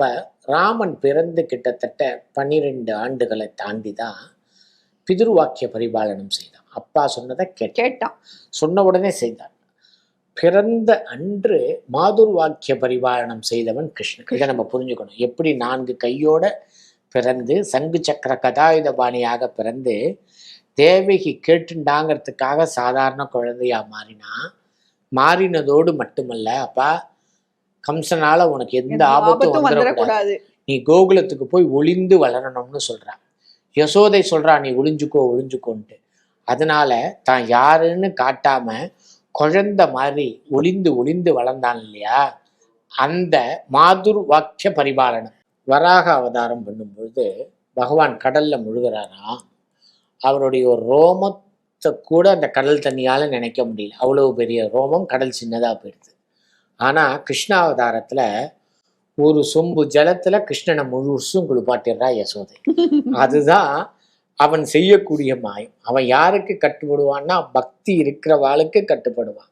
அப்ப ராமன் பிறந்து கிட்டத்தட்ட 12 ஆண்டுகளை தாண்டி தான் பிதுர்வாக்கிய பரிபாலனம் செய்தான். அப்பா சொன்னதை கேட்டான், சொன்ன உடனே செய்தான். பிறந்த அன்று மாதுர் வாக்கிய பரிபாலனம் செய்தவன் கிருஷ்ணன். இதை நம்ம புரிஞ்சுக்கணும். எப்படி 4 கையோட பிறந்து சங்கு சக்கர கதாயுத பாணியாக பிறந்து தேவகி கேட்டுண்டாங்கிறதுக்காக சாதாரண குழந்தையா மாறினதோடு மட்டுமல்ல, அப்பா கம்சனால உனக்கு எந்த ஆபத்தும் வந்துடக்கூடாது, நீ கோகுலத்துக்கு போய் ஒளிந்து வளரணும்னு சொல்றான். யசோதை சொல்றா நீ ஒளிஞ்சுக்கோன்ட்டு. அதனால தான் யாருன்னு காட்டாம குழந்தை மாதிரி ஒளிந்து வளர்ந்தான் இல்லையா, அந்த மாதுர் வாக்கிய பரிபாலனம். வராக அவதாரம் பண்ணும்பொழுது பகவான் கடல்ல முழுகிறாராம். அவருடைய ஒரு ரோமத்தை கூட அந்த கடல் தண்ணியால நினைக்க முடியல, அவ்வளவு பெரிய ரோமம், கடல் சின்னதா போயிடுது. ஆனா கிருஷ்ணாவதாரத்துல ஒரு சொம்பு ஜலத்துல கிருஷ்ணனை முழுசும் குளிப்பாட்டிடுறா யசோதை. அதுதான் அவன் செய்யக்கூடிய மாயம். அவன் யாருக்கு கட்டுப்படுவான்னா பக்தி இருக்கிறவாளுக்கு கட்டுப்படுவான்.